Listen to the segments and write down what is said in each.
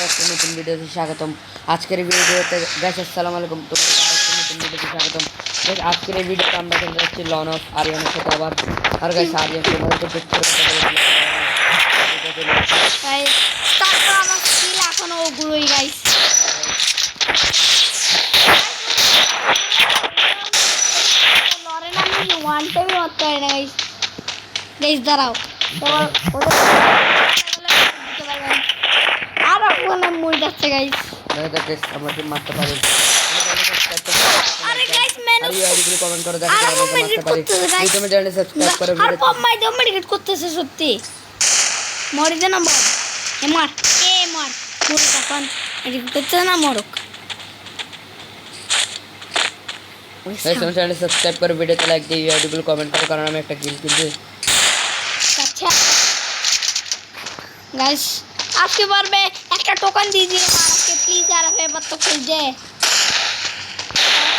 একটা নতুন ভিডিওতে স্বাগতম। আজকের ভিডিওতে গাইস আসসালামু আলাইকুম, তোমাদের আরেকটা নতুন ভিডিওতে স্বাগতম। গাইস আজকের এই ভিডিওতে আমরা খেলতে যাচ্ছি লন অফ আরিয়ানের সাথে আবার। আর গাইস আরিয়ান তোমাদেরকে দুঃখ করে কথা বলে গাইস তারপর আমার স্কিল এখনো ওগুলোই গাইস। লরেন আমি ওয়ান টাইমই মারতে পারি না গাইস। গাইস দাঁড়াও তোমার আর ওখানে মরে যাচ্ছে গাইস। গাইস আমরা কি মারতে পারি? আরে গাইস মেনু আইডিগুলো কমেন্ট করে দেখো আমরা মারতে পারি। তুমি চ্যানেলটি সাবস্ক্রাইব করে আর ভিডিও পপ মাই দম মেডিকেট করতেছে সত্যি। মরে দে না বল এ মার মরে তখন মেডিকেট করতে না মরক। গাইস আমার চ্যানেলটি সাবস্ক্রাইব করে ভিডিওতে লাইক দিয়ে আইডিগুলো কমেন্ট করো, কারণ আমি একটা কিল কিনতে। আচ্ছা গাইস আজকে পারবে একটা টোকন দিয়ে দিও আমাকে প্লিজ। আর এবার তো খুঁজে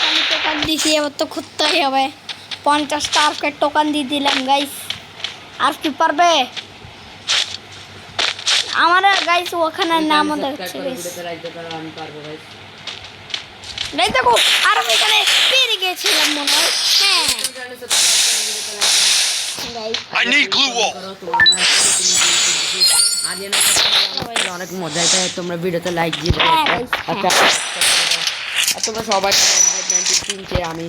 আমি টোকন দিছি, এবার তো খুঁজতেই হবে। 50টা আরকে টোকন দিয়ে দিলাম গাইস। আর কি পারবে আমার গাইস ওখানে নাম হচ্ছে ভিডিওতে লাইক দিতে পারো, আমি পারবো গাইস। গাইস দেখো আর আমি এখানে পেরে গেছিলাম মনে হয়। হ্যাঁ guys I need glue wall. অনেক মজা এটা, তোমরা ভিডিওতে লাইক দিয়ে দাও। হ্যাঁ গাইস আচ্ছা আর তোমরা সবাই কিনছে আমি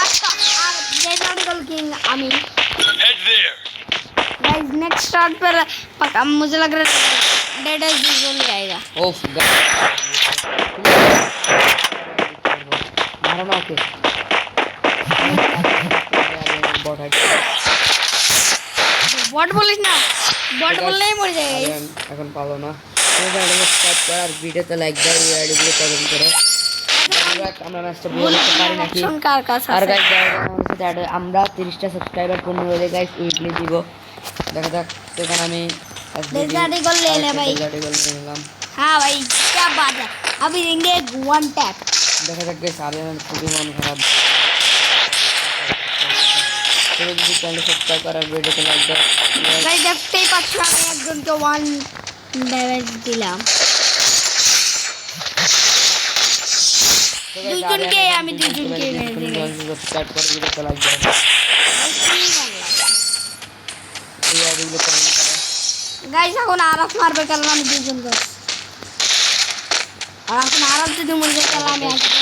আচ্ছা আর গাইস আর্টিকল কিং আমি Head there. Guys next start पर पक्का मुझे लग रहा है डेड एज यूजुअली आएगा। ओफ मारो ना ओके बॉट बोलिस ना बॉट बोलने ही मर जाएगा। এখন পাবো না। তুমি চ্যানেলকে সাবস্ক্রাইব করো আর ভিডিওতে লাইক দাও, এই আইডিগুলো কমেন্ট করো। আমরা ম্যাচটা বুঝে নিতে পারি নাকি। কার কাছ আর গাইস আমরা 30টা সাবস্ক্রাইবার পূর্ণ হলে গাইস উইকলি দিব। দেখা যাক সেখানে আমি डेजर्ट गोल ले ले भाई। নিলাম। हाँ भाई क्या बात है, अभी देंगे वन टैप। দেখা যাক গাইস আরিয়ান খুবই মন খারাপ। তুমি যদি চ্যানেল সাবস্ক্রাইব করো আর ভিডিওতে লাইক দাও। गाइस দেখতে পাচ্ছ আমি একজনকে ওয়ান ড্যামেজ দিলাম। দুইজনকে আমি দুইজনকে মেরে দিলাম। সাবস্ক্রাইব করো ভিডিওতে লাইক দাও। এই আইডিগুলো কমেন্ট করো। গাইস এখন আরফ মারবে কারণ আমি দুইজন গাইস। আর এখন আরফ যদি মরে যায় তাহলে আমি আসবো।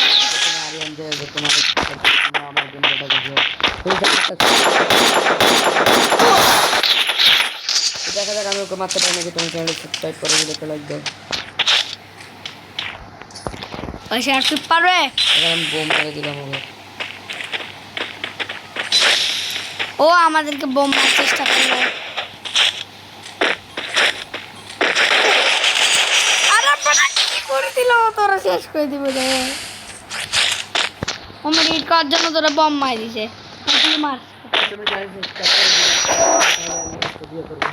আরিয়ান যে তোমার আমার ভিডিওটা দেখো। তুমি দেখা যাক আমি ওকে মারতে পারি নাকি। তোমার চ্যানেল সাবস্ক্রাইব করে ভিডিওতে লাইক দাও। ওই শেয়ার কি পারবে? এখন আমি বোম মেরে দিলাম ওকে। ও আমাদেরকে বোম মারার চেষ্টা করলো। আরে পড়া কি করে দিল, তোরা শেষ করে দিব রে। ও মেডিকেট করার জন্য তোরা বম মার দিছে। তুই মার। তুমি চ্যানেল সাবস্ক্রাইব করে ভিডিও করবে।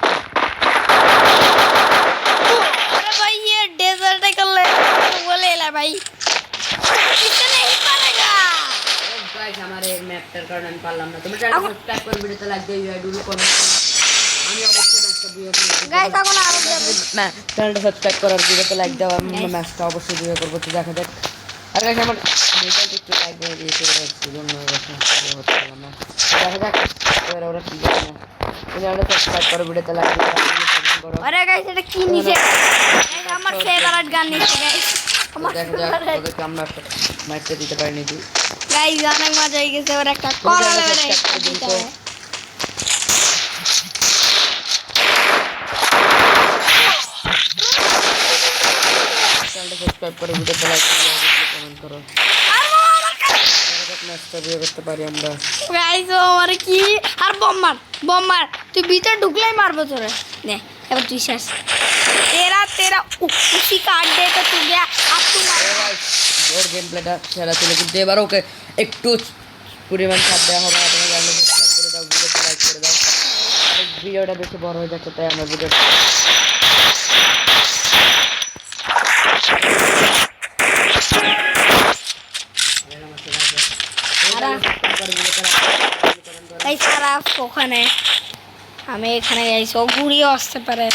अरे भाई ये डेजर्ट कर ले वो ले ला भाई, इससे नहीं पारेगा। গাইস আমার এই ম্যাপটার কারণে আমি পারলাম না। তুমি চ্যানেল সাবস্ক্রাইব করে ভিডিওতে লাইক দিও, আইডিগুলো কমেন্ট করো। আমি অবশ্যই ম্যাচটা ভিডিও করব। गाइस এখন আর না চ্যানেলটা সাবস্ক্রাইব করো আর ভিডিওতে লাইক দাও। আমি ম্যাচটা অবশ্যই ভিডিও করব। তো দেখা যাক। আর গাইস আমার মোবাইলটা একটু লাইক দিয়ে দিয়েছে জন্য হচ্ছে না। দেখা যাক এবার ওরা কি করে না। তুমি চ্যানেলটা সাবস্ক্রাইব করো ভিডিওতে লাইক দিও কমেন্ট করো। अरे गाइस এটা কি নিচে গাইস আমার ফেভারিট গান নিচে গাইস আমার দেখা যাক ওদেরকে আমরা ম্যাচটা দিতে পারি নাকি। গাইস অনেক মজা হয়ে গেছে। ওর একটা করা লেভেলে দিতে হবে। চ্যানেলটা সাবস্ক্রাইব করে ভিডিওতে লাইক দিও কমেন্ট করো। ম্যাচটা ভিডিও করতে পারি আমরা। গাইস ও আমার কি আর বম মার তুই ভিতরে ঢুকলেই মারবো তোরে। নে এবার তুই শেষ। तेरा उसी का अड्डे पे तू गया अब तू मार। ওর গেম প্লেটা সেরা ছিল, কিন্তু এবার ওকে একটু পরিমাণ ছাড় দেওয়া হবে। তুমি চ্যানেল সাবস্ক্রাইব করে দাও, ভিডিওতে লাইক করে দাও। আর ভিডিওটা বেশি বড় হয়ে যাচ্ছে তাই আমরা ভিডিও তাই সারা ওখানে আমি এখানে গাইস ও ঘুরিয়ে আসতে পারে।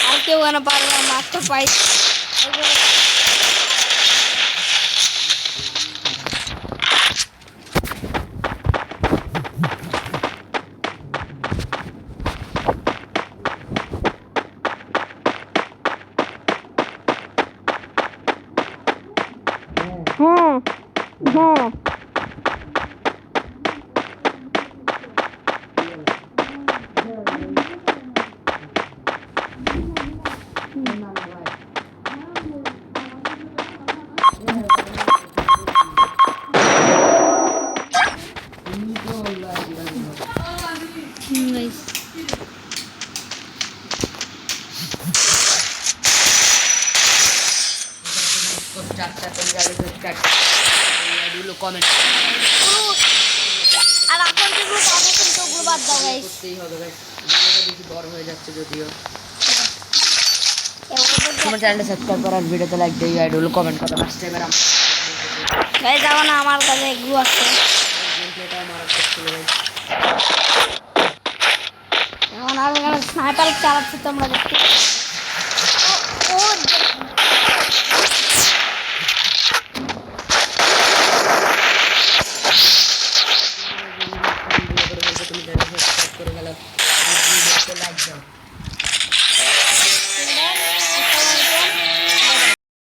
আর কেউ কেন পারবে না, মাত্র পাই। হ্যাঁ হ্যাঁ guys. কমেন্ট আর আপনার যেগুলো পাবে কিন্তু ওগুলো বাদ দাও গাইস। করতেই হবে গাইস, ভিডিওটা বেশি বড় হয়ে যাচ্ছে যদিও। তোমার চ্যানেলটা সাবস্ক্রাইব করার ভিডিওতে লাইক দিও, আইডল কমেন্ট করো। ফার্স্ট টাইম আমরা গাইস যাবো না, আমার কাছে এগুলো আছে। গেমপ্লেটা মারাত্মক ছিল গাইস। এখন আমি এখানে স্নাইপার চালাচ্ছি, তোমরা দেখতে ও তুমি চ্যানেলটা সাবস্ক্রাইব করে গেলে লাইক দাও।